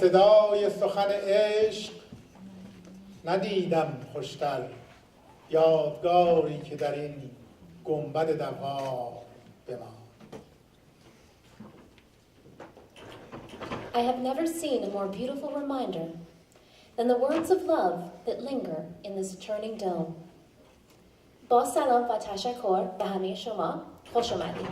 صدای سخن عشق ندیدم خوشتر، یادگاری که در این گنبد دوار بماند. I have never seen a more beautiful reminder than the words of love that linger in this turning dome. با سلام و تشکر به همه شما. خوش آمدید.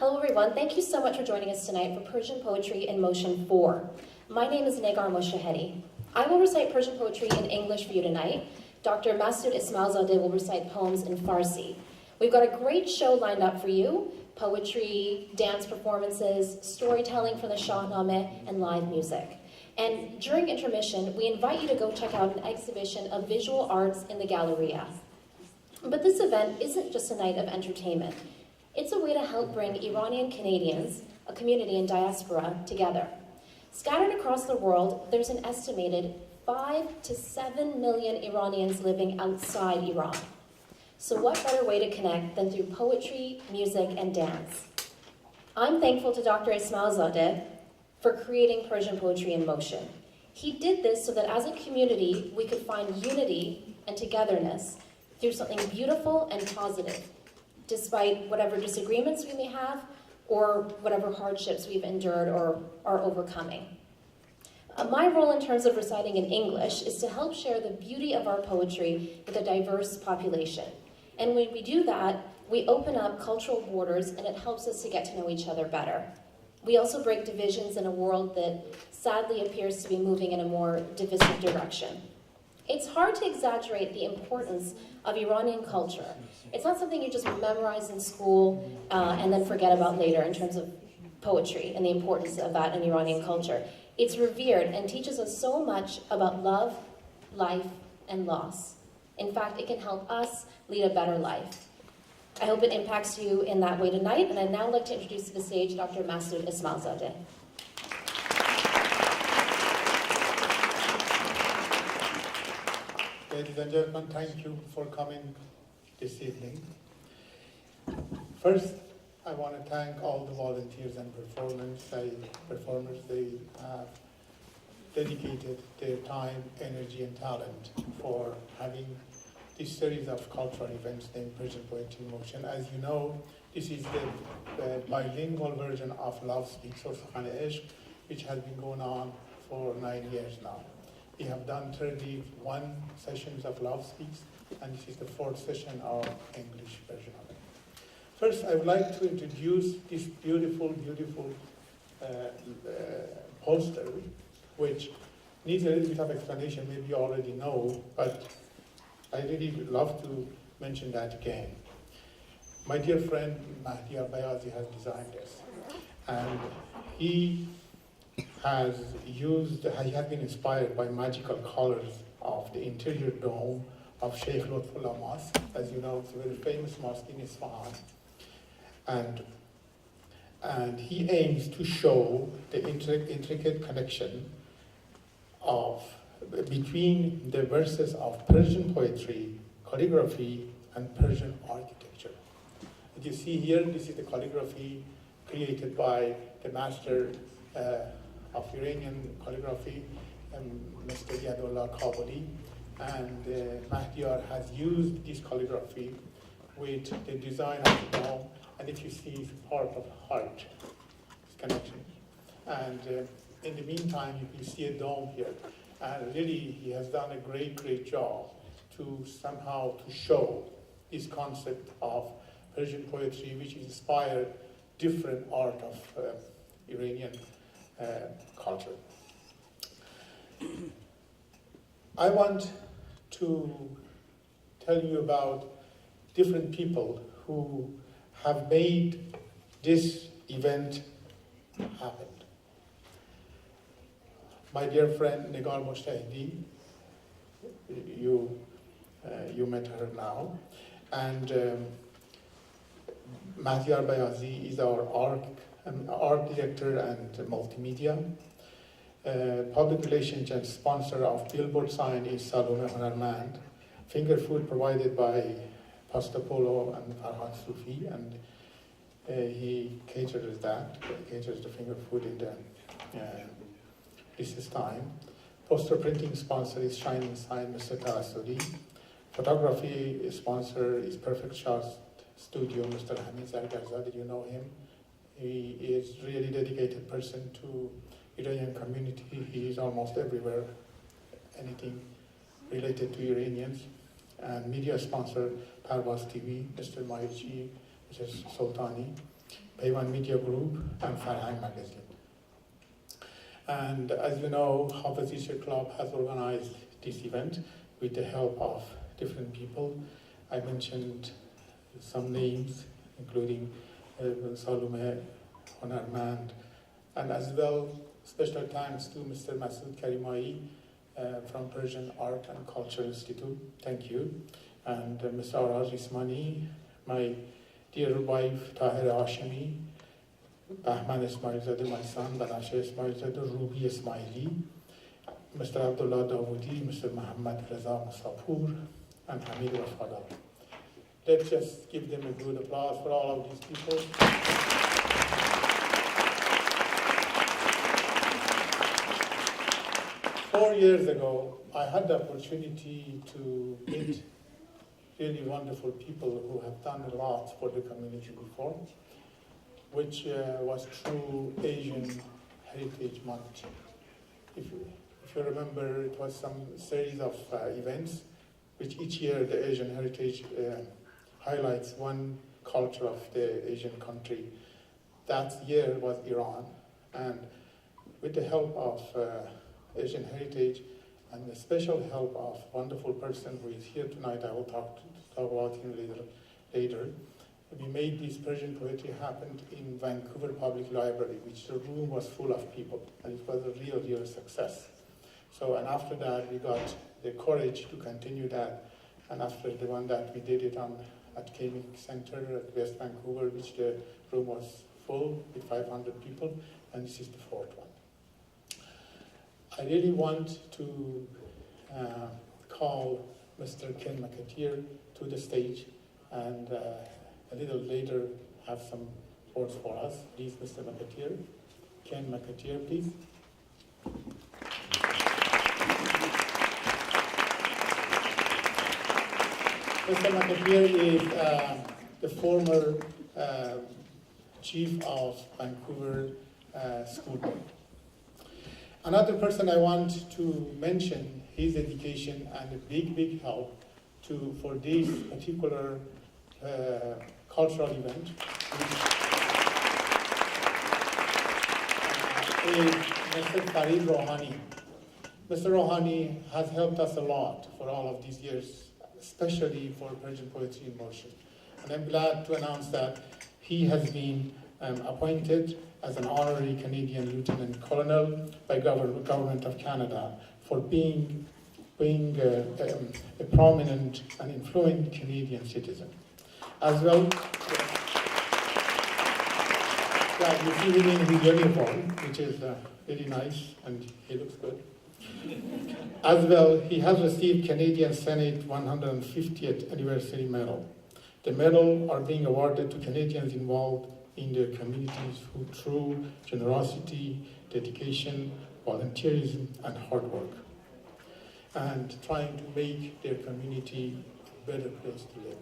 Hello everyone, thank you so much for joining us tonight for Persian Poetry in Motion 4. My name is Negar Moshehedi. I will recite Persian poetry in English for you tonight. Dr. Masood Ismailzadeh will recite poems in Farsi. We've got a great show lined up for you: poetry, dance performances, storytelling from the Shahnameh, and live music. And during intermission, we invite you to go check out an exhibition of visual arts in the Galleria. But this event isn't just a night of entertainment. It's a way to help bring Iranian Canadians, a community in diaspora, together. Scattered across the world, there's an estimated 5 to 7 million Iranians living outside Iran. So what better way to connect than through poetry, music, and dance? I'm thankful to Dr. Ismailzadeh for creating Persian Poetry in Motion. He did this so that as a community, we could find unity and togetherness through something beautiful and positive, despite whatever disagreements we may have or whatever hardships we've endured or are overcoming. My role in terms of reciting in English is to help share the beauty of our poetry with a diverse population. And when we do that, we open up cultural borders and it helps us to get to know each other better. We also break divisions in a world that sadly appears to be moving in a more divisive direction. It's hard to exaggerate the importance of Iranian culture. It's not something you just memorize in school and then forget about later in terms of poetry and the importance of that in Iranian culture. It's revered and teaches us so much about love, life, and loss. In fact, it can help us lead a better life. I hope it impacts you in that way tonight, and I'd now like to introduce to the stage Dr. Masood Ismailzadeh. Ladies and gentlemen, thank you for coming this evening. First, I want to thank all the volunteers and performers. They have dedicated their time, energy, and talent for having this series of cultural events named Persian Poetry in Motion. As you know, this is the bilingual version of Love Speaks or Sukhan Ishq, which has been going on for 9 years now. We have done 31 sessions of Love Speaks, and this is the 4th session of English version of it. First, I would like to introduce this beautiful poster, which needs a little bit of explanation. Maybe you already know, but I really love to mention that again. My dear friend Mahdi Bayazi has designed this, and he has been inspired by magical colors of the interior dome of Sheikh Lutfullah Mosque. As you know, it's a very famous mosque in Isfahan. And he aims to show the intricate connection between the verses of Persian poetry, calligraphy, and Persian architecture. As you see here, this is the calligraphy created by the master of Iranian calligraphy, Mr. Yadullah Kabuli, and Mahdiyar has used this calligraphy with the design of the dome, and if you see, it's part of the heart connection. And in the meantime, you see a dome here, and really he has done a great job to somehow to show this concept of Persian poetry, which inspired different art of Iranian culture. I want to tell you about different people who have made this event happen. My dear friend Negar Moshehedi, you met her now, and Mahdiyar Bayazi is our art director and multimedia. Public relations and sponsor of billboard sign is Salome Honarmand. Finger food provided by Pasta Polo and Farhad Sufi, and he caters the finger food in the this is time. Poster printing sponsor is Shining Sign, Mr. Talasuri. Photography sponsor is Perfect Shots Studio, Mr. Hafez Literature. You know him. He is really dedicated person to Iranian community. He is almost everywhere, anything related to Iranians. And media sponsor, Parvaz TV, Mr. Maichi, Mrs. Sultani, Paywan Media Group, and Farhang Magazine. And as you know, Hafez Literature Club has organized this event with the help of different people. I mentioned some names, including Salume, Honarmand, and as well, special thanks to Mr. Masoud Karimai from Persian Art and Culture Institute. Thank you. And Mr. Araj Ismani, my dear wife, Tahir Hashemi, Bahman Ismailzadeh, my son, Banashe Ismailzadeh, Ruby Ismaili, Mr. Abdullah Dawoodi, Mr. Muhammad Reza Musafur, and Hamid Wafadar. Let's just give them a good applause for all of these people. 4 years ago, I had the opportunity to meet really wonderful people who have done a lot for the community before, which was through Asian Heritage Month. If you remember, it was some series of events, which each year the Asian Heritage highlights one culture of the Asian country. That year was Iran, and with the help of Asian Heritage and the special help of a wonderful person who is here tonight, I will talk about him later. We made this Persian poetry happen in Vancouver Public Library, which the room was full of people, and it was a real success. So, and after that, we got the courage to continue that, and after the one that we did it at Gaming Center at West Vancouver, which the room was full with 500 people, and this is the fourth one. I really want to call Mr. Ken McAteer to the stage, and a little later have some words for us. Please, Mr. McAteer. Ken McAteer, please. Mr. McAteer is the former chief of Vancouver School Board. Another person I want to mention, his education and a big help for this particular cultural event is Mr. Farid Rohani. Mr. Rohani has helped us a lot for all of these years, especially for Persian Poetry in Motion. And I'm glad to announce that he has been appointed as an honorary Canadian Lieutenant Colonel by Government of Canada for being a prominent and influent Canadian citizen. As well, you see him in his uniform, which is really nice, and he looks good. As well, he has received Canadian Senate 150th Anniversary Medal. The medal are being awarded to Canadians involved in their communities who through generosity, dedication, volunteerism, and hard work, and trying to make their community a better place to live.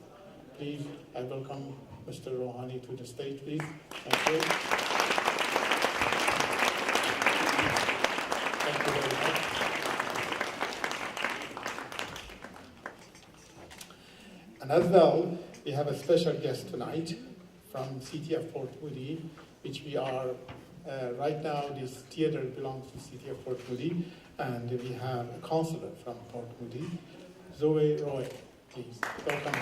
Please, I welcome Mr. Rohani to the stage, please. Thank you. Thank you very much. And as well, we have a special guest tonight from City of Port Moody, which we are, right now this theater belongs to City of Port Moody, and we have a counselor from Port Moody, Zoe Roy, please. Welcome.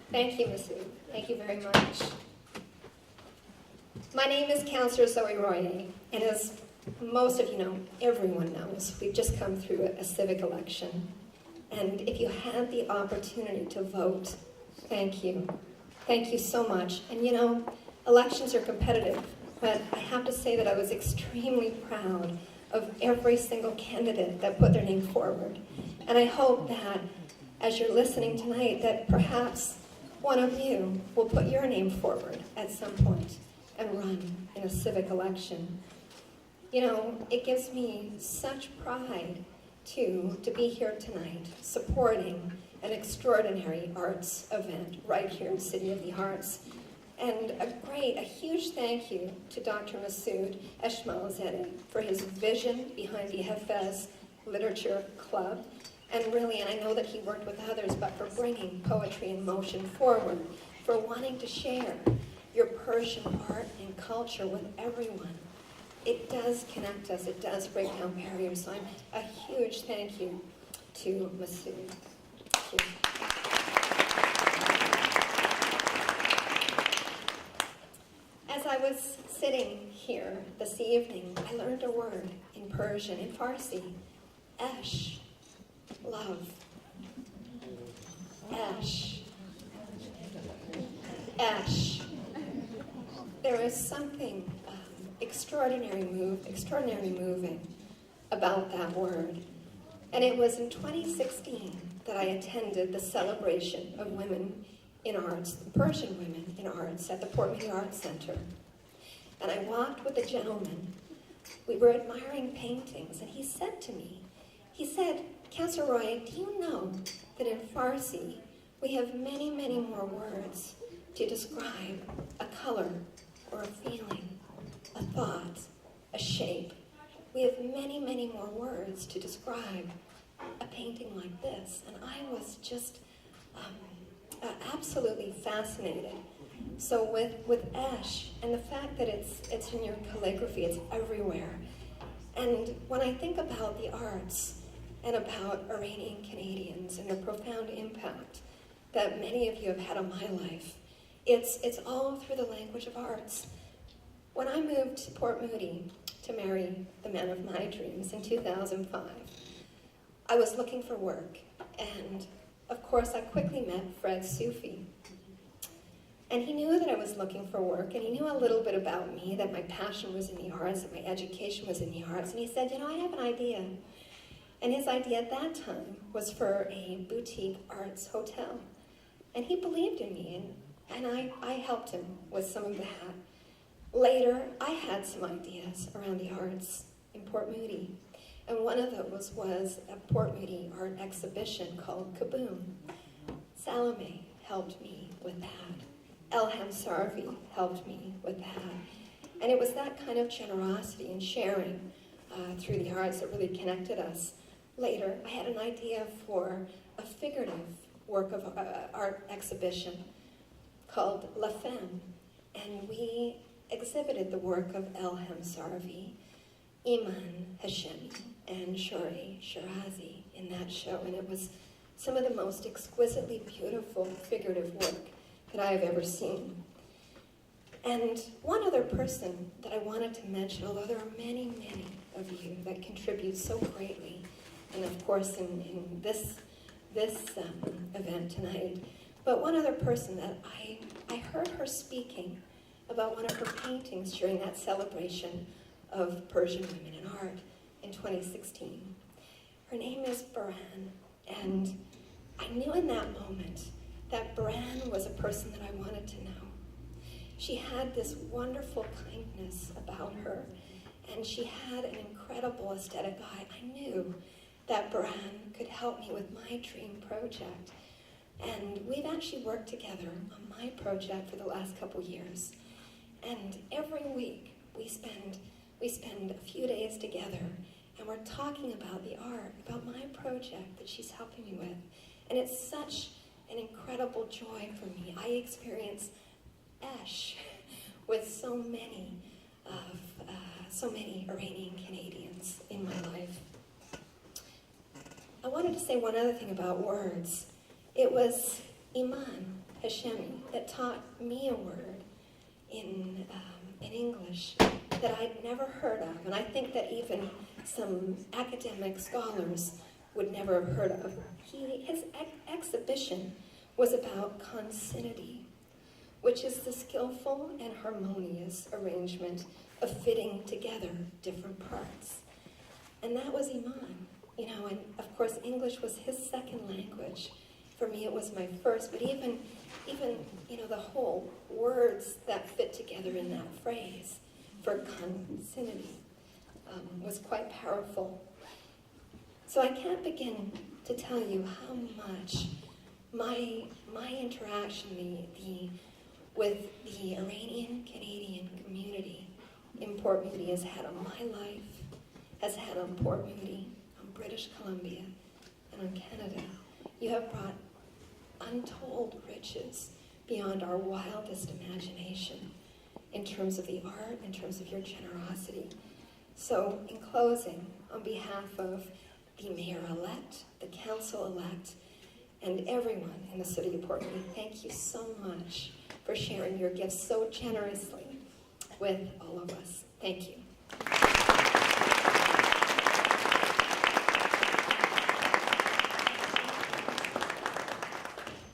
Thank you, Masood. Thank you very much. My name is Councillor Zoe Royer, and as most of you know, everyone knows, we've just come through a civic election. And if you had the opportunity to vote, thank you. Thank you so much. And you know, elections are competitive, but I have to say that I was extremely proud of every single candidate that put their name forward. And I hope that as you're listening tonight, that perhaps one of you will put your name forward at some point and run in a civic election. You know, it gives me such pride to be here tonight supporting an extraordinary arts event right here in City of the Arts. And a huge thank you to Dr. Masood Eshmalzadeh for his vision behind the Hafez Literature Club. And really, and I know that he worked with others, but for bringing poetry in motion forward, for wanting to share your Persian art and culture with everyone. It does connect us, it does break down barriers. So a huge thank you to Masood. Thank you. As I was sitting here this evening, I learned a word in Persian, in Farsi, esh, love. Esh. Esh. There is something extraordinarily moving about that word. And it was in 2016 that I attended the celebration of women in arts, Persian women in arts, at the Port Moody Arts Center. And I walked with a gentleman. We were admiring paintings, and he said to me, he said, Councillor Roy, do you know that in Farsi we have many, many more words to describe a color or a feeling, a thought, a shape? We have many, many more words to describe a painting like this. And I was just absolutely fascinated. So with Esh, and the fact that it's in your calligraphy, it's everywhere. And when I think about the arts and about Iranian Canadians and the profound impact that many of you have had on my life, it's all through the language of arts. When I moved to Port Moody to marry the man of my dreams in 2005, I was looking for work, and of course I quickly met Fred Sufi. And he knew that I was looking for work, and he knew a little bit about me, that my passion was in the arts, that my education was in the arts, and he said, you know, I have an idea. And his idea at that time was for a boutique arts hotel. And he believed in me, and I helped him with some of that. Later, I had some ideas around the arts in Port Moody. And one of those was a Port Moody art exhibition called Kaboom. Salome helped me with that. Elham Sarvi helped me with that. And it was that kind of generosity and sharing through the arts that really connected us. Later, I had an idea for a figurative work of art exhibition called La Femme. And we exhibited the work of Elham Sarvi, Iman Hashemi, and Shori Shirazi in that show. And it was some of the most exquisitely beautiful figurative work that I have ever seen. And one other person that I wanted to mention, although there are many, many of you that contribute so greatly, and of course in this event tonight, but one other person that I heard her speaking about one of her paintings during that celebration of Persian women in art in 2016. Her name is Baran, and I knew in that moment that Baran was a person that I wanted to know. She had this wonderful kindness about her, and she had an incredible aesthetic eye. I knew that Baran could help me with my dream project. And we've actually worked together on my project for the last couple years. And every week we spend a few days together, and we're talking about the art, about my project that she's helping me with. And it's such an incredible joy for me. I experience Esh with so many Iranian Canadians in my life. I wanted to say one other thing about words. It was Iman Hashemi that taught me a word in English that I'd never heard of, and I think that even some academic scholars would never have heard of. His exhibition was about consinity, which is the skillful and harmonious arrangement of fitting together different parts. And that was Iman, and of course English was his second language. For me it was my first, but even the whole words that fit together in that phrase for consanity was quite powerful. So I can't begin to tell you how much my interaction with the Iranian-Canadian community in Port Moody has had on my life, has had on Port Moody, on British Columbia, and on Canada. You have brought untold riches beyond our wildest imagination in terms of the art, in terms of your generosity. So, in closing, on behalf of the mayor-elect, the council-elect, and everyone in the city of Port Moody, thank you so much for sharing your gifts so generously with all of us. Thank you.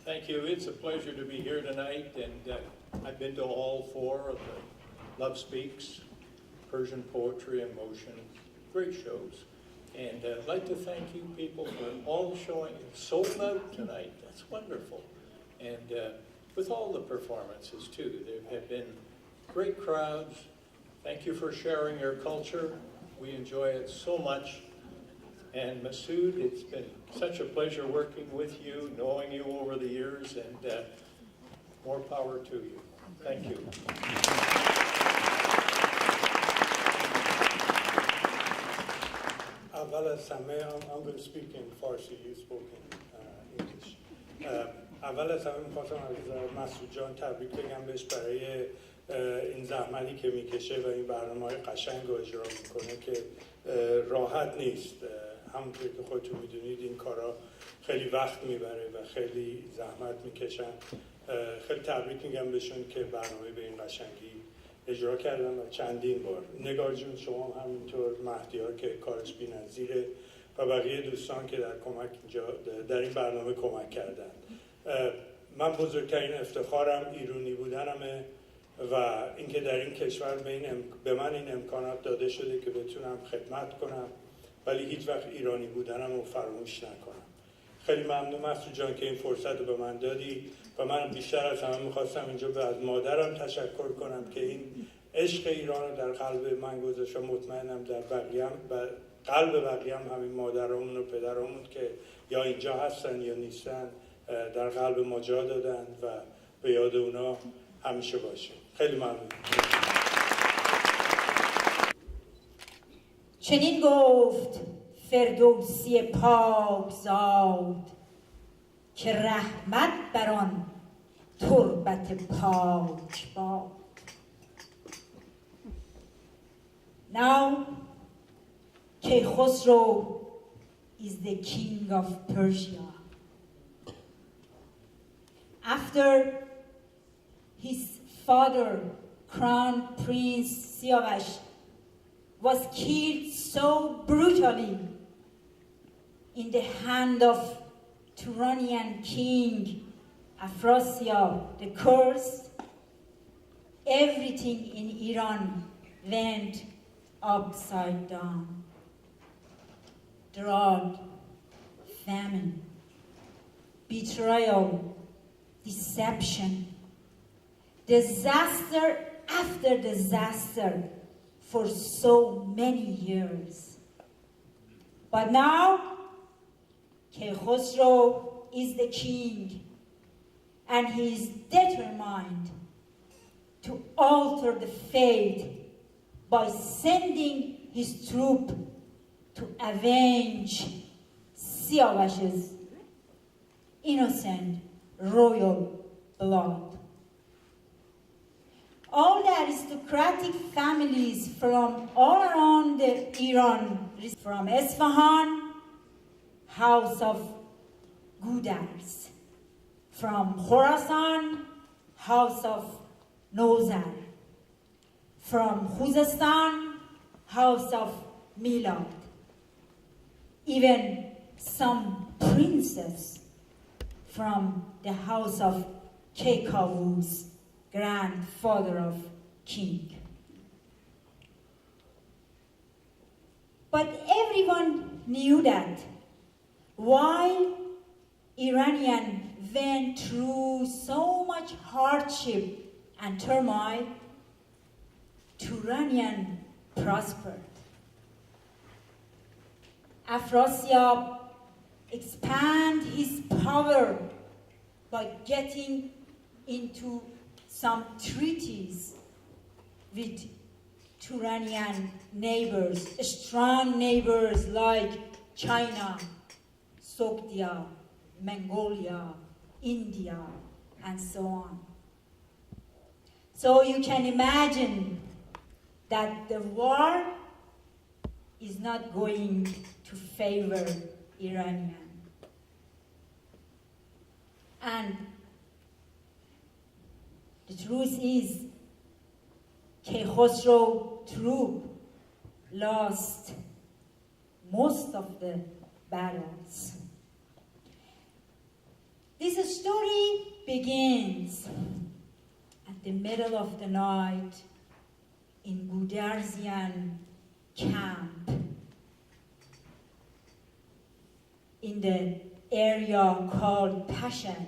Thank you. It's a pleasure to be here tonight, and I've been to all four of the Love Speaks, Persian Poetry in Motion, great shows. And I'd like to thank you people for all showing. It's sold out tonight. That's wonderful. And with all the performances too, there have been great crowds. Thank you for sharing your culture. We enjoy it so much. And Masood, it's been such a pleasure working with you, knowing you over the years, and more power to you. Thank you. اول از همه I'm going to speak in Farsi, you spoke in English. اول از همه می‌خواستم از مسعود جان تبریک بگم بهش برای این زحمتی که میکشه و این برنامه‌های قشنگ رو اجرا میکنه که راحت نیست. همونطور که خودتون میدونید این کارا خیلی وقت میبره و خیلی زحمت میکشن. خیلی تبریک میگم بهشون که برنامه به این قشنگی اجرا کردن و چندین بار. نگار جون شما همینطور، مهدی‌ها که کارش بی‌نظیره و بقیه دوستان که در این برنامه کمک کردن. من بزرگترین افتخارم ایرانی بودنمه و اینکه در این کشور به من این امکانات داده شده که بتونم خدمت کنم، ولی هیچ وقت ایرانی بودنم رو فراموش نکنم. خیلی ممنون مسعود جان که این فرصت رو به من دادی و من بیشتر از همه میخواستم اینجا از مادرم تشکر کنم که این عشق ایران رو در قلب من گذاشت و مطمئنم در قلب بقیه هم همین مادرامون و پدرامون که یا اینجا هستن یا نیستن در قلب ما جا دادن و به یاد اونا همیشه باشیم. خیلی ممنون. چنین گفت فردوسی پاکزاد که رحمت بر آن تربت پاک باد. Now, Khosrow is the king of Persia. After his father, Crown Prince Siavash, was killed so brutally in the hand of Turanian king Afrasiab the Cursed, everything in Iran went upside down. Drought, famine, betrayal, deception, disaster after disaster for so many years. But now, Khosrow is the king, and he is determined to alter the fate by sending his troop to avenge Siavash's innocent royal blood. All the aristocratic families from all around Iran, from Esfahan, House of Gudars, from Khorasan, House of Nozar, from Khuzestan, House of Milad, even some princes from the House of Kekavus, grandfather of king. But everyone knew that while Iranian went through so much hardship and turmoil, Turanian prospered. Afrasiab expanded his power by getting into some treaties with Turanian neighbors, strong neighbors like China, Sogdia, Mongolia, India, and so on. So you can imagine that the war is not going to favor Iranian. And the truth is, Khosrow troop lost most of the battles. This story begins at the middle of the night in Gudarzian camp in the area called Pashan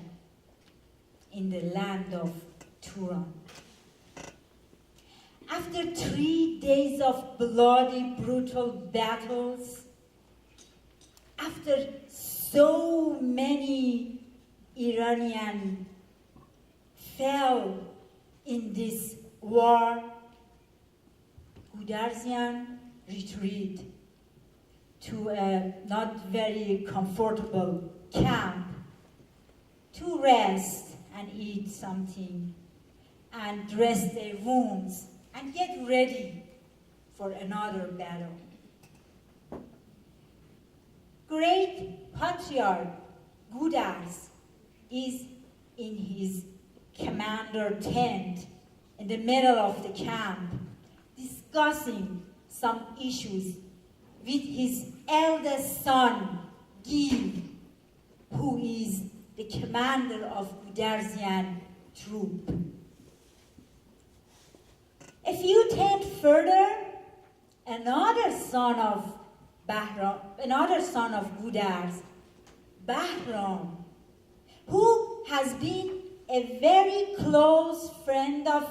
in the land of Turan. After 3 days of bloody, brutal battles, after so many Iranians fell in this war, Gudarzian retreated to a not very comfortable camp to rest and eat something and dress their wounds and get ready for another battle. Great Patriarch Gudars is in his commander tent in the middle of the camp discussing some issues with his eldest son, Gil, who is the commander of Gudarzian troop. A few tents further, another son of Gudars, Bahram, who has been a very close friend of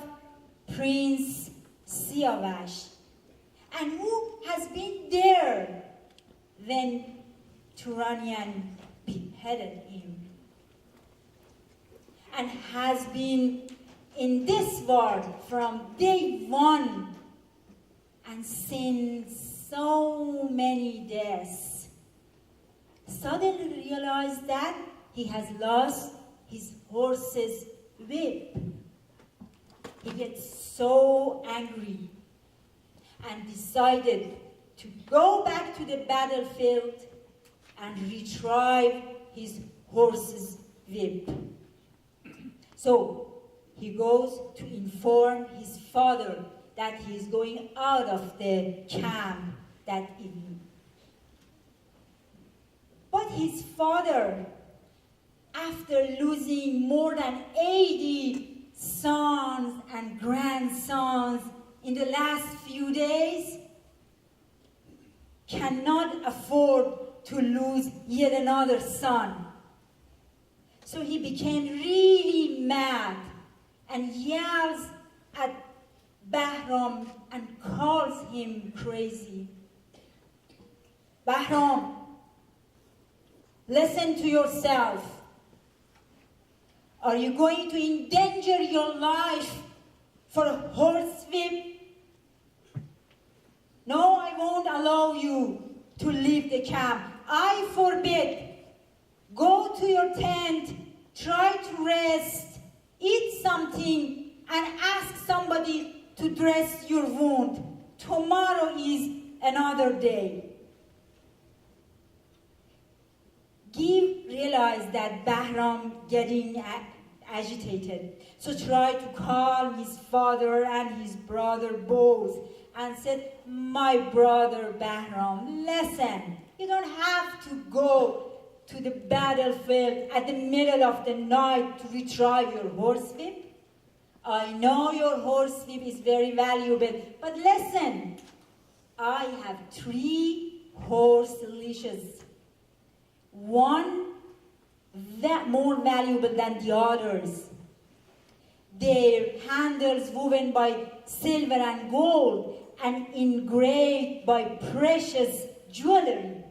Prince Siavash, and who has been there when Turanian beheaded him, and has been in this war from day one and seen so many deaths, suddenly realized that he has lost his horse's whip. He gets so angry and decided to go back to the battlefield and retrieve his horse's whip. So he goes to inform his father that he is going out of the camp that evening. But his father, after losing more than 80 sons and grandsons in the last few days, cannot afford to lose yet another son. So he became really mad and yells at Bahram and calls him crazy. Bahram, listen to yourself. Are you going to endanger your life for a horsewhip? No, I won't allow you to leave the camp. I forbid. Go to your tent, try to rest, eat something, and ask somebody to dress your wound. Tomorrow is another day. Gil realized that Bahram getting agitated, so tried to calm his father and his brother both, and said, my brother Bahram, listen, you don't have to go to the battlefield at the middle of the night to retrieve your horsewhip. I know your horsewhip is very valuable, but listen, I have 3 horse leashes, one that more valuable than the others, their handles woven by silver and gold and engraved by precious jewelry.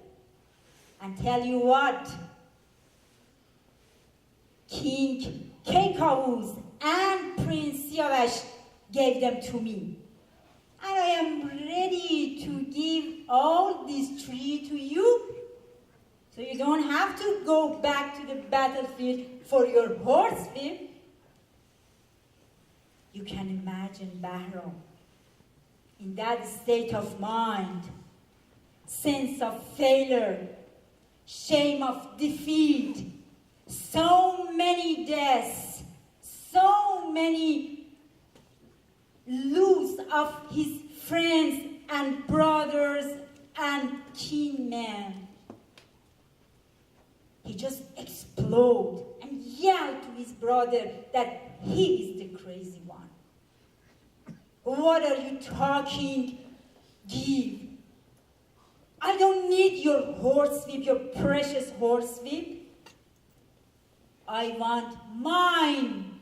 And tell you what, King Kekawus and Prince Siavash gave them to me. And I am ready to give all these three to you. So you don't have to go back to the battlefield for your horsewhip. You can imagine Bahram in that state of mind, sense of failure, shame of defeat, so many deaths, so many loss of his friends and brothers and kinmen. He just exploded and yelled to his brother that he is the crazy one. What are you talking? Give. I don't need your horsewhip, your precious horsewhip. I want mine,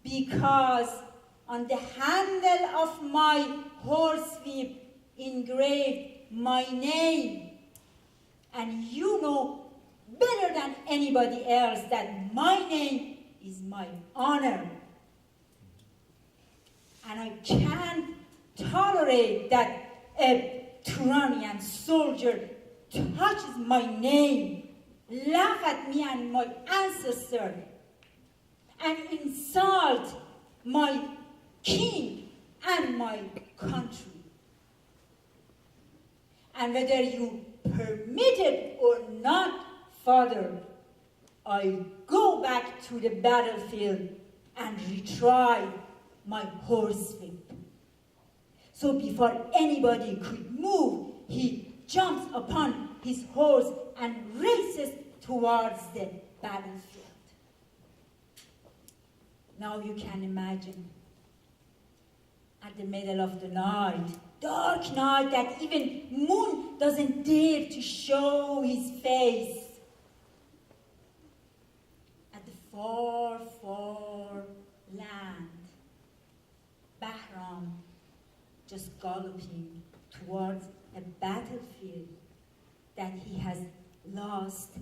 because on the handle of my horsewhip engraved my name. And you know better than anybody else that my name is my honor. And I can't tolerate that a Turanian soldier touches my name, laugh at me and my ancestor, and insult my king and my country. And whether you permit it or not, Father, I go back to the battlefield and retry my horsewhip. So before anybody could move, he jumps upon his horse and races towards the battlefield. Now you can imagine, at the middle of the night, dark night that even moon doesn't dare to show his face, at the far, far land, Bahram just galloping towards a battlefield that he has lost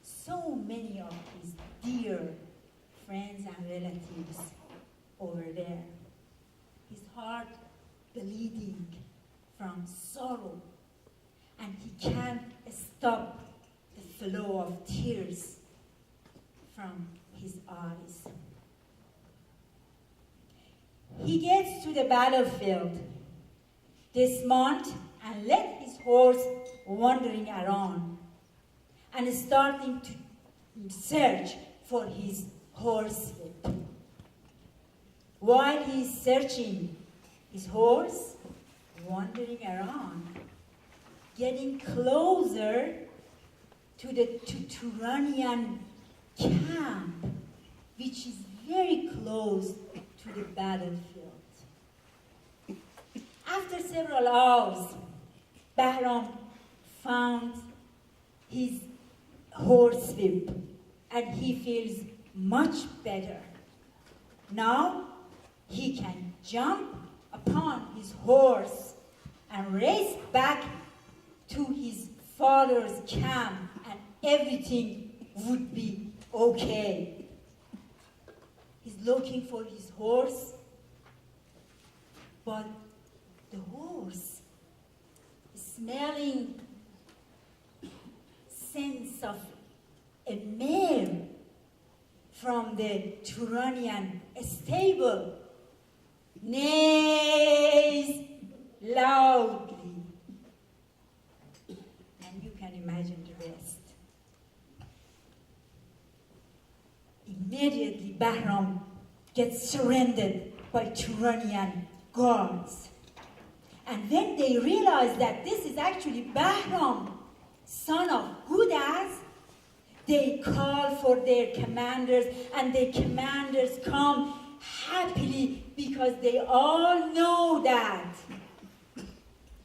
so many of his dear friends and relatives over there. His heart bleeding from sorrow, and he can't stop the flow of tears from his eyes. He gets to the battlefield, dismount and let his horse wandering around and starting to search for his horsewhip. While he's searching his horse, wandering around, getting closer to the Turanian camp, which is very close to the battlefield. After several hours, Bahram found his horsewhip and he feels much better. Now he can jump upon his horse and race back to his father's camp, and everything would be okay. He's looking for his horse, but the horse is smelling sense of a mare from the Turanian stable, neighs loudly. And you can imagine the rest. Immediately, Bahram gets surrendered by Turanian guards. And then they realize that this is actually Bahram, son of Hudaz. They call for their commanders, and the commanders come happily because they all know that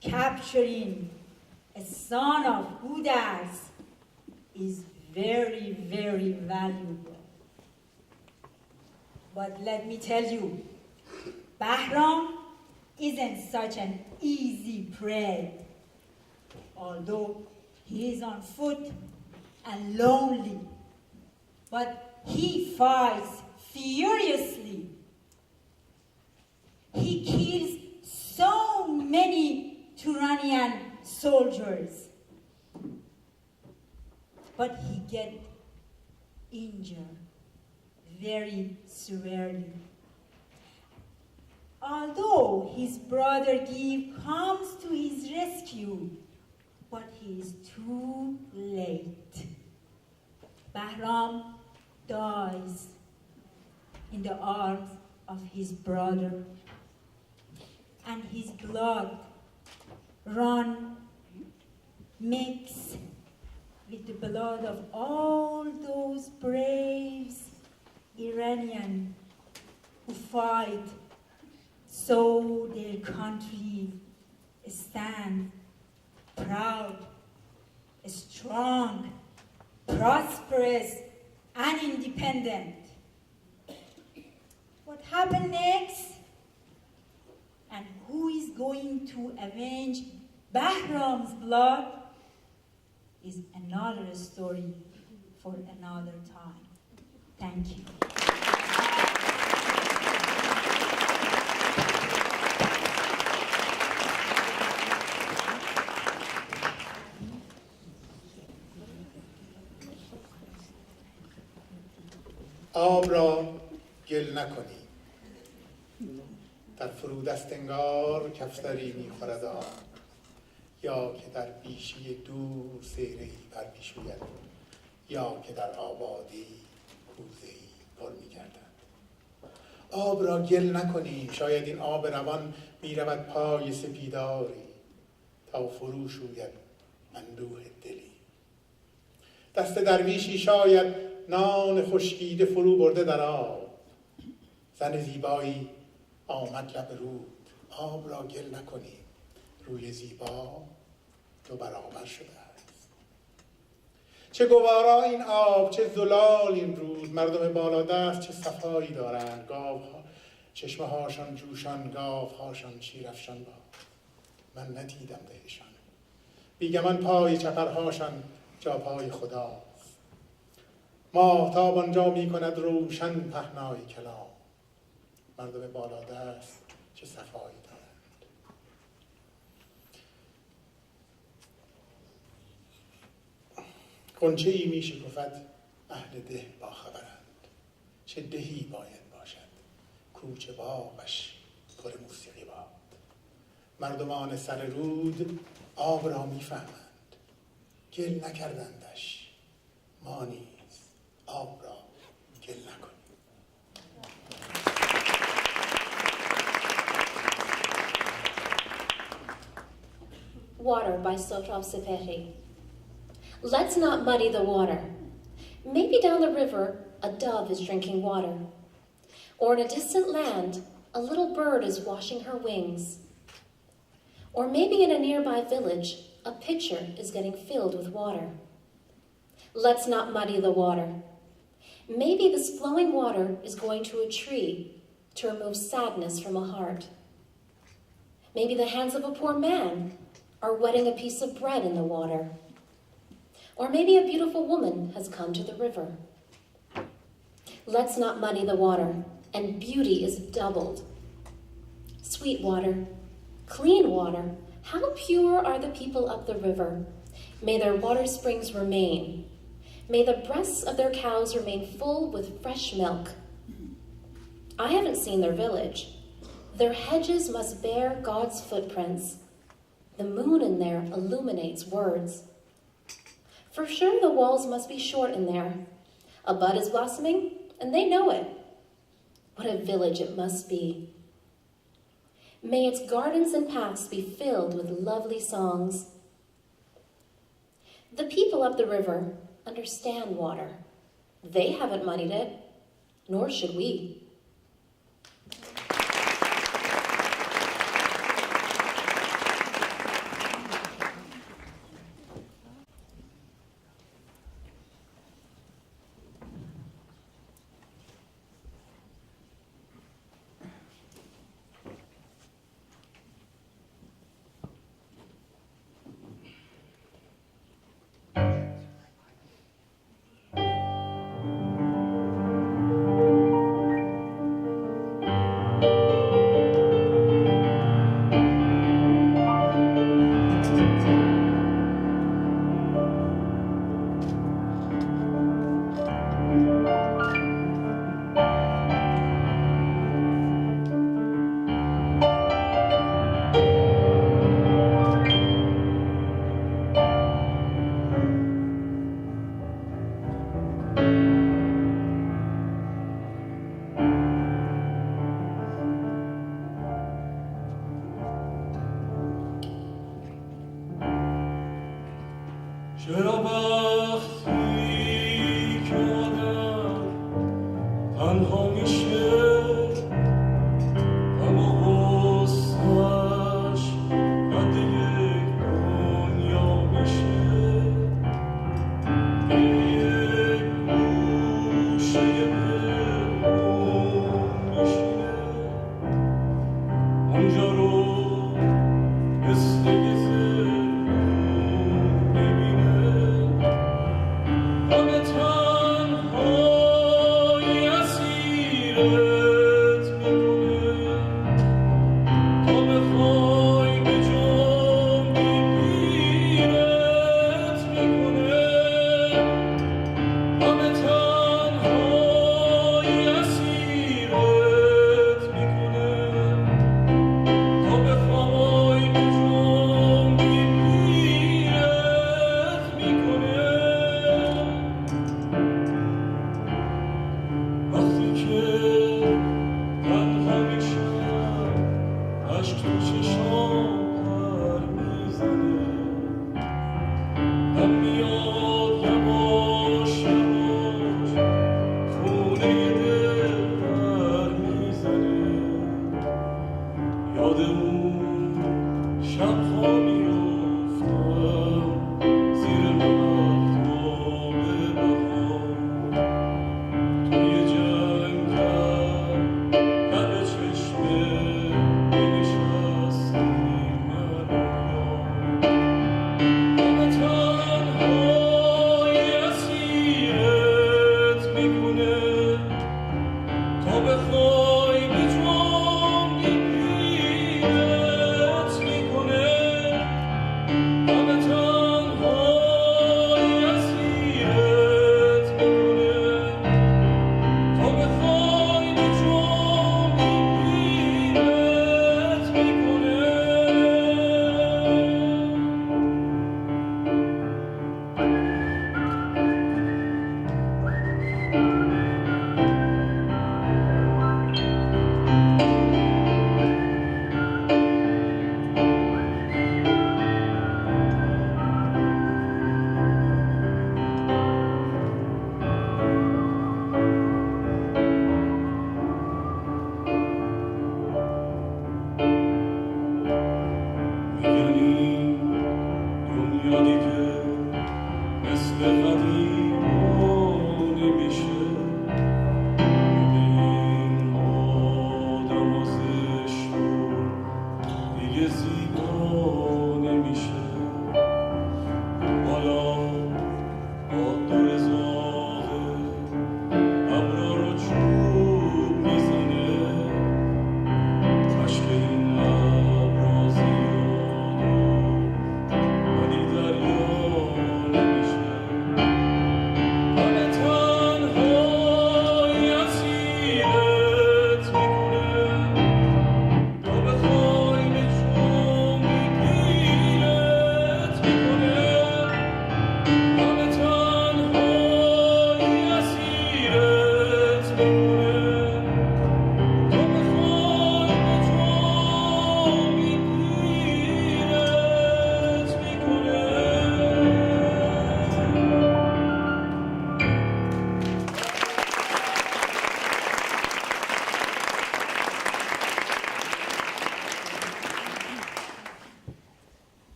capturing a son of Judas, is very, very valuable. But let me tell you, Bahram isn't such an easy prey. Although he is on foot and lonely, but he fights furiously. He kills so many Turanian soldiers, but he gets injured very severely. Although his brother Give comes to his rescue, but he is too late. Bahram dies in the arms of his brother, and his blood mix with the blood of all those brave Iranians who fight so their country stand proud, strong, prosperous, and independent. What happened next? And who is going to avenge Bahram's blood is another story for another time. Thank you. آب را گل نکنی، در فرودست انگار کفتری می‌خورد آب، یا که در بیشی دور سیره‌ای برمی‌شوید، یا که در آبادی کوزه‌ای پر می‌گردد. آب را گل نکنی، شاید این آب روان می‌رود پای سپیداری تا فرو شوید اندوه دلی. دست درویشی شاید نان خشکیده فرو برده در آب. زن زیبایی آمد لب رود، آب را گل نکنی، روی زیبا دو برابر شده است. چه گوارا این آب، چه زلال این رود، مردم بالادست چه صفایی دارند، گاوها چشمه هاشان جوشان، گاوهاشان شیرافشان با. من ندیدم دهشان، بیگمان پای چپرهاشان جا پای خداست. ماهتاب آنجا می کند روشن پهنای کلام، مردم بالادست چه صفایی دارند. غنچه ای می شکفد اهل ده با خبرند، چه دهی باید باشد کوچه باغش پر موسیقی باد. مردمان سر رود آب را می فهمند، گل نکردندش، ما نیز آب را گل نکنیم. Water by Sohrab Sepehi. Let's not muddy the water. Maybe down the river a dove is drinking water. Or in a distant land, a little bird is washing her wings. Or maybe in a nearby village, a pitcher is getting filled with water. Let's not muddy the water. Maybe this flowing water is going to a tree to remove sadness from a heart. Maybe the hands of a poor man are wetting a piece of bread in the water. Or maybe a beautiful woman has come to the river. Let's not muddy the water, and beauty is doubled. Sweet water, clean water, how pure are the people up the river. May their water springs remain. May the breasts of their cows remain full with fresh milk. I haven't seen their village. Their hedges must bear God's footprints. The moon in there illuminates words. For sure the walls must be short in there. A bud is blossoming, and they know it. What a village it must be. May its gardens and paths be filled with lovely songs. The people up the river understand water. They haven't muddied it, nor should we.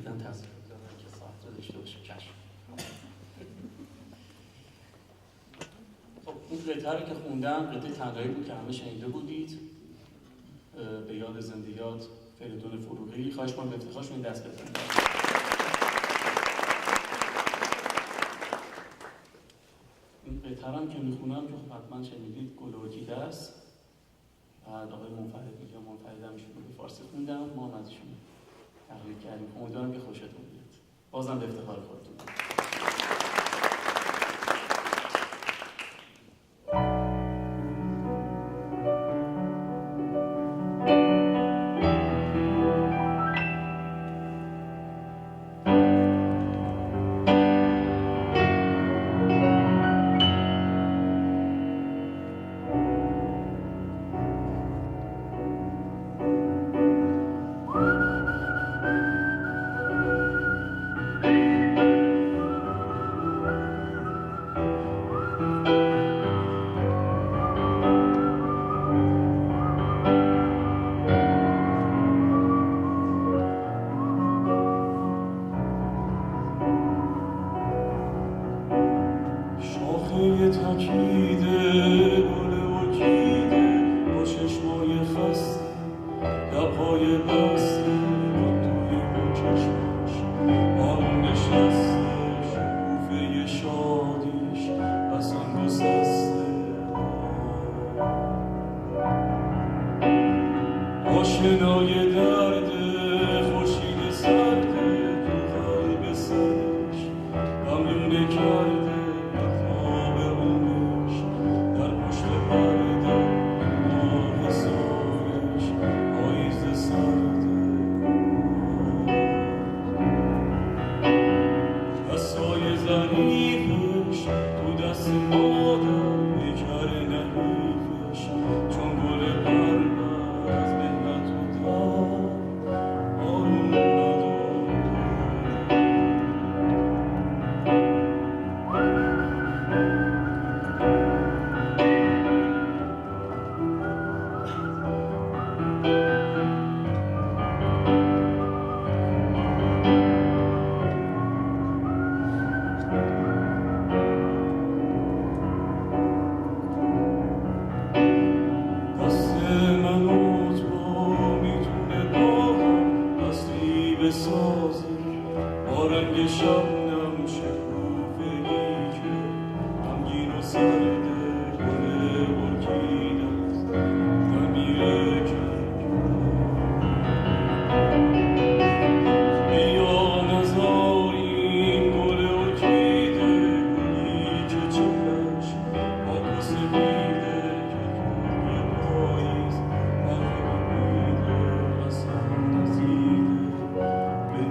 گفتن تصویر بذارن که ساعت رو داشته باشه. چشم. خب این قطعه رو که خوندم قطعه تنهایی بود که همه شنیده بودید، به یاد زندگیات فریدون فروغی. خواهش کنم به افتخارش این دست بزنید. این قطعه هم که میخونم که خب حتما شنیدید، گل و ارکیده است. بعد آقای منفرد هم ایشون رو به فارسی خوندم، ما هم از ایشون تقلید کردیم. امیدوارم که خوشتون بیاد. بازم به افتخار خودتون.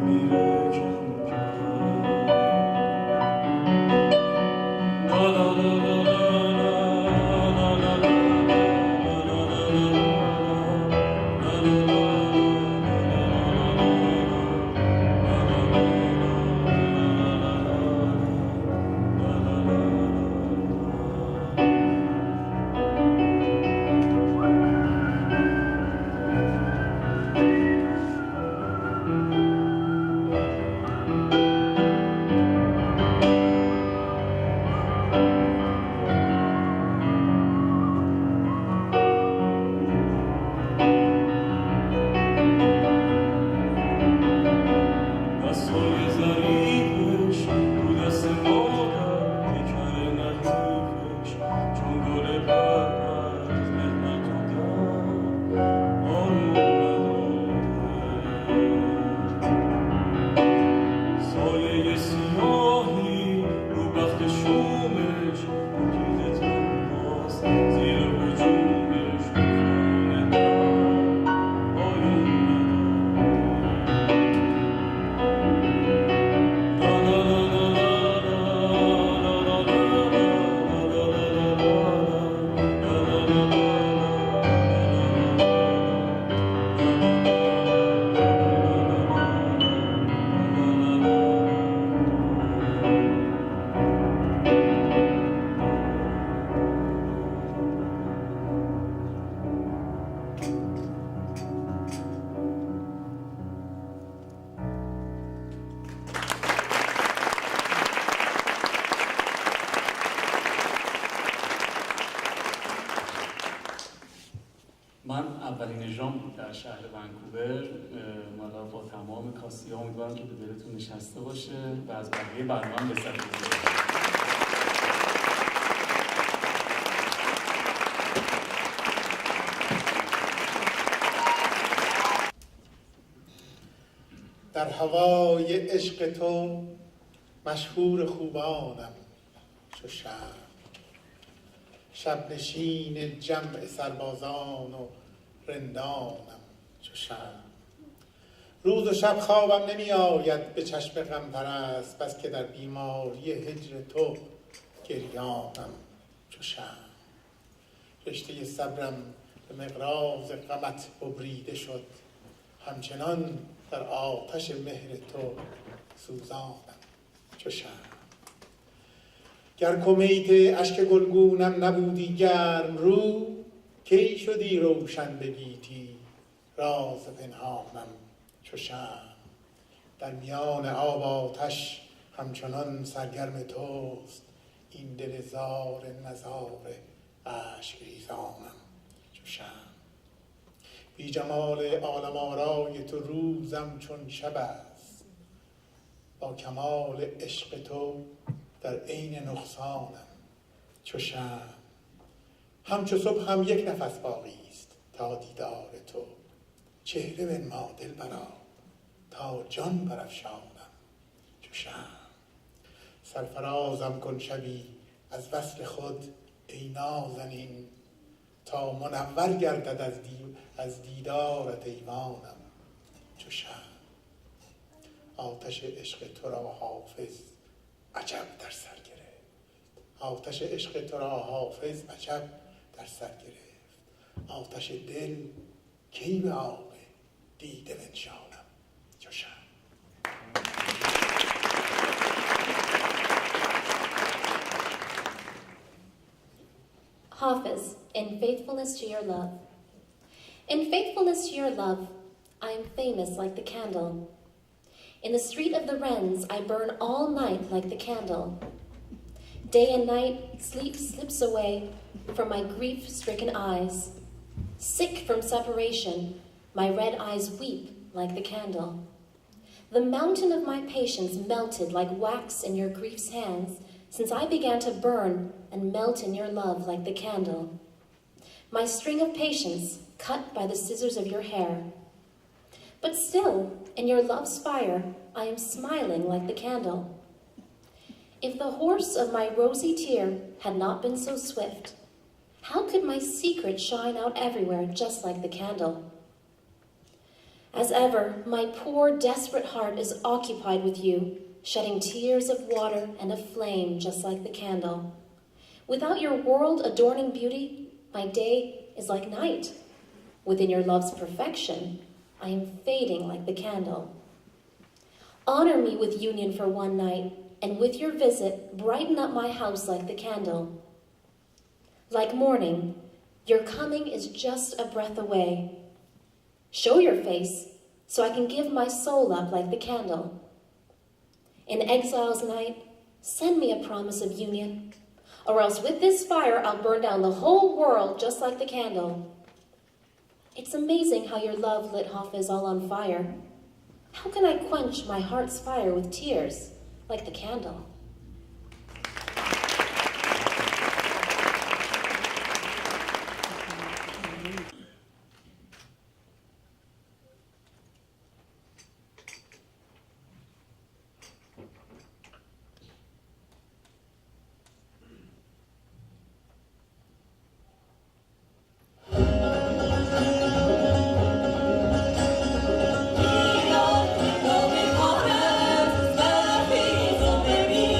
میره کم کم. در شهر ونکوور. حالا با تمام کاستی ها امیدوارم که به دلتون نشسته باشه و از بقیه برنامه لذت ببرید. در هوای عشق تو مشهور خوبانم چو شمع، شب نشین جمع سربازان و رندانم چو شمع. روز و شب خوابم نمی آید به چشم غم پرست، بس که در بیماری هجر تو گریانم چو شمع. رشته صبرم به مقراض غمت ببریده شد، همچنان در آتش مهر تو سوزانم چو شمع. گر کمیت اشک گلگونم نبودی گرم رو، کی شدی روشن به گیتی راز پنهانم چو شمع. در میان آب آتش همچنان سرگرم توست، این دل زار نزار اشک ریزانم چو شمع. بی جمال عالم آرای تو روزم چون شب است، با کمال عشق تو در عین نقصانم چو شمع. همچو صبح هم یک نفس باقی است تا دیدار تو، چهره بنما دلبرا تا جان برافشانم چو شمع. سرفرازم کن شبی از وصل خود ای نازنین، تا منور گردد از دیدارت ایوانم چو شمع. آتش عشق تو را حافظ عجب در سر گرفت، آتش عشق تو را حافظ عجب در سر گرفت. آتش دل کی به آب دیده بنشانم چو شمع. Hafez, in faithfulness to your love. In faithfulness to your love, I am famous like the candle. In the street of the wrens, I burn all night like the candle. Day and night, sleep slips away from my grief-stricken eyes. Sick from separation, my red eyes weep like the candle. The mountain of my patience melted like wax in your grief's hands, since I began to burn and melt in your love like the candle. My string of patience cut by the scissors of your hair. But still, in your love's fire, I am smiling like the candle. If the horse of my rosy tear had not been so swift, how could my secret shine out everywhere just like the candle? As ever, my poor, desperate heart is occupied with you, shedding tears of water and of flame just like the candle. Without your world-adorning beauty, my day is like night. Within your love's perfection, I am fading like the candle. Honor me with union for one night, and with your visit, brighten up my house like the candle. Like morning, your coming is just a breath away. Show your face, so I can give my soul up like the candle. In exile's night, send me a promise of union, or else with this fire I'll burn down the whole world just like the candle. It's amazing how your love lit Hafez all on fire. How can I quench my heart's fire with tears like the candle? Baby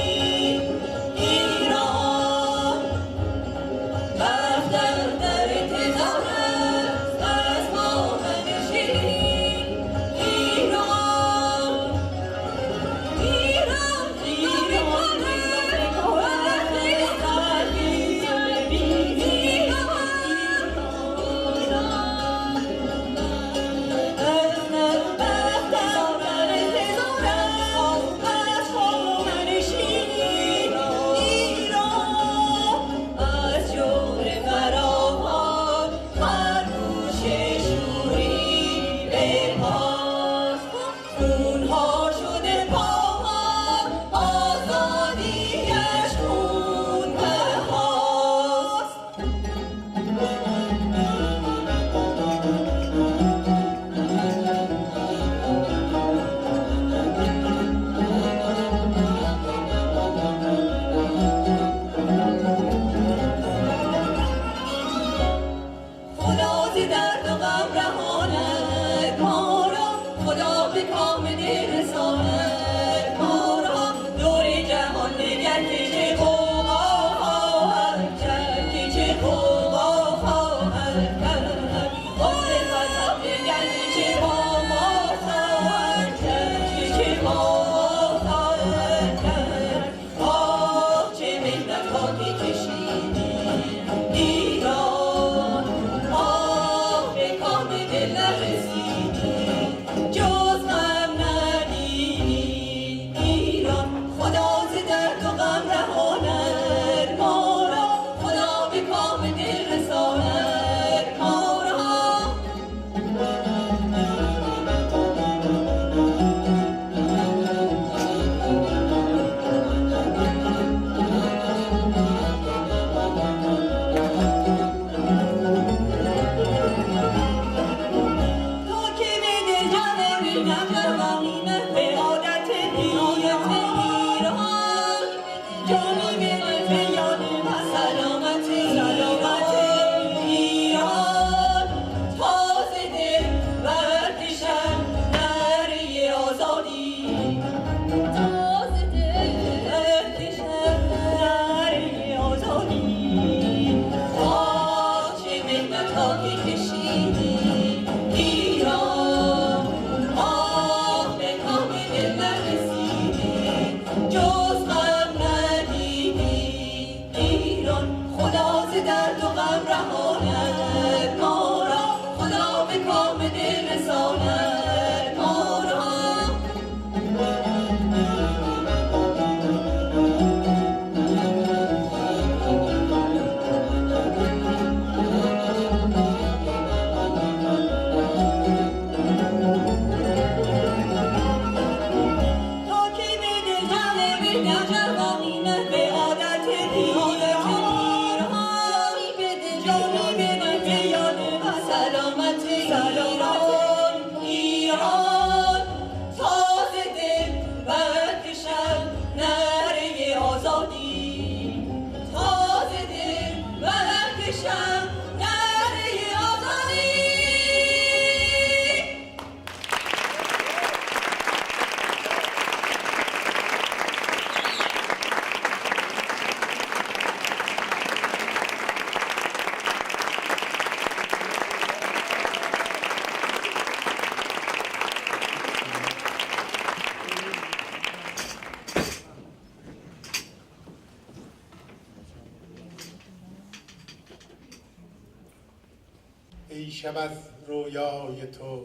دیشب از رویای تو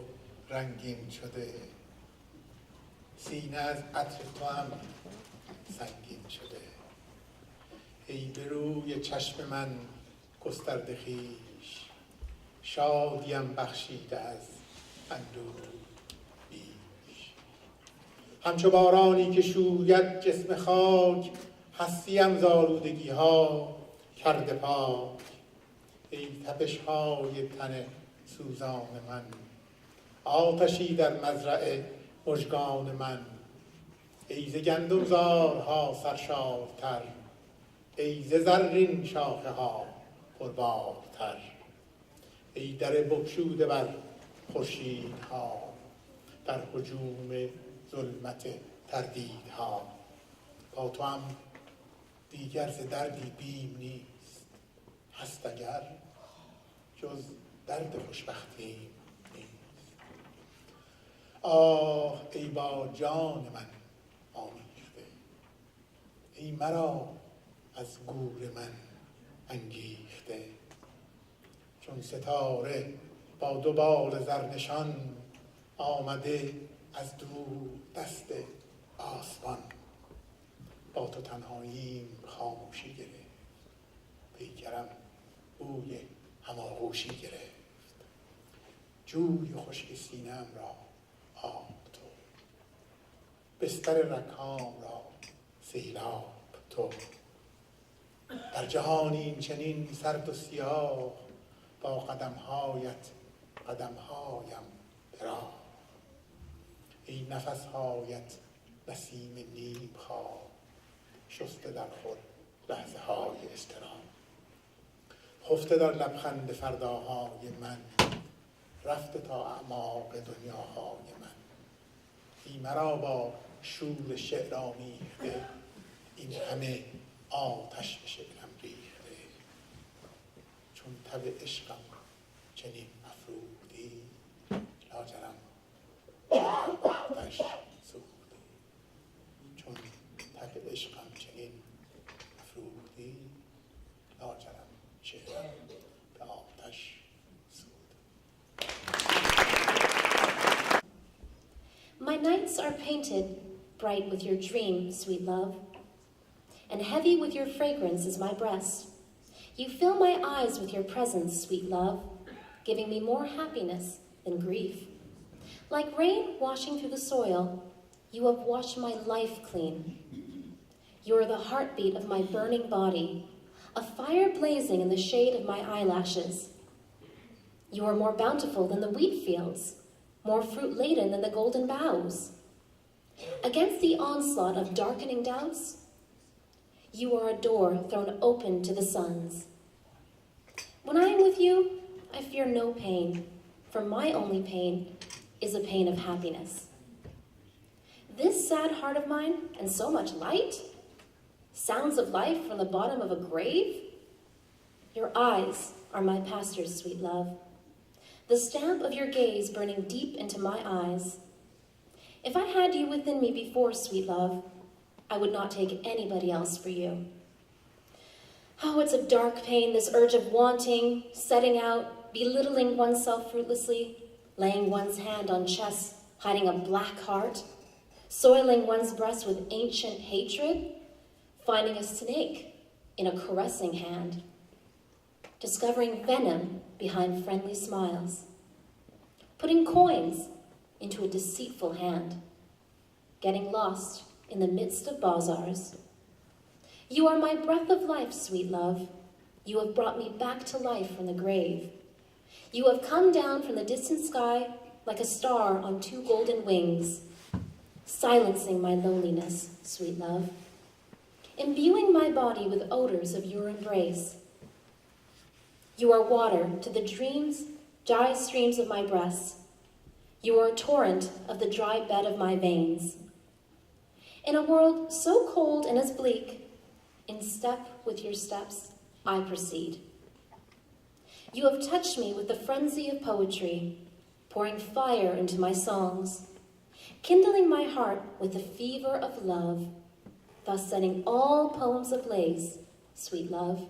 رنگین شده، سینه از عطر تو هم سنگین شده. ای به روی چشم من گسترده خویش، شادیم بخشیده از اندوه بیش. همچو بارانی که شوید جسم خاک، هستیم ز آلودگی ها کرده پاک. ای تپش های تن سوزان من، آتشی در مزرع مژگان من. ای ز گندم زارها سرشارتر، ای ز زرین شاخه ها پربارتر. ای در بگشوده بر خورشیدها، در هجوم ظلمت تردیدها. با تو هم دیگر ز دردی بیم نیست، هست اگر جز درد خوشبختیم نیست. آه ای با جان من آمیخته، ای مرا از گور من انگیخته. چون ستاره با دو بال زرنشان، آمده از دور دست آسمان. با تو تنهاییم خاموشی گرفت، پیکرم بوی هماغوشی گرفت. جوی خشک سینه‌ام را آب تو، بستر رکام را سیلاب تو. در جهانی این چنین سرد و سیاه، با قدمهایت قدمهایم براه. ای نفسهایت نسیم نیم خواب، شسته در خود لحظه های اضطراب. خفته در لبخند فرداهای من، رفته تا اعماق دنیاهای من. ای مرا با شور شعر آمیخته، این همه آتش به شکلم ریخته. چون تب عشقم چنین افروختی، لاجرم آتش سوختی. چون تب عشقم چنین افروختی، لاجرم شعرم به آتش سوخت. My nights are painted bright with your dream, sweet love, and heavy with your fragrance is my breast. You fill my eyes with your presence, sweet love, giving me more happiness than grief. Like rain washing through the soil, you have washed my life clean. You are the heartbeat of my burning body, a fire blazing in the shade of my eyelashes. You are more bountiful than the wheat fields, more fruit-laden than the golden boughs. Against the onslaught of darkening doubts, you are a door thrown open to the suns. When I am with you, I fear no pain, for my only pain is a pain of happiness. This sad heart of mine, and so much light? Sounds of life from the bottom of a grave? Your eyes are my pastors, sweet love, the stamp of your gaze burning deep into my eyes. If I had you within me before, sweet love, I would not take anybody else for you. Oh, it's a dark pain, this urge of wanting, setting out, belittling oneself fruitlessly, laying one's hand on chest, hiding a black heart, soiling one's breast with ancient hatred, finding a snake in a caressing hand, discovering venom behind friendly smiles, putting coins into a deceitful hand, getting lost in the midst of bazaars. You are my breath of life, sweet love. You have brought me back to life from the grave. You have come down from the distant sky like a star on two golden wings, silencing my loneliness, sweet love, imbuing my body with odors of your embrace. You are water to the dry streams of my breasts. You are a torrent of the dry bed of my veins. In a world so cold and as bleak, in step with your steps, I proceed. You have touched me with the frenzy of poetry, pouring fire into my songs, kindling my heart with the fever of love, thus setting all poems ablaze, sweet love.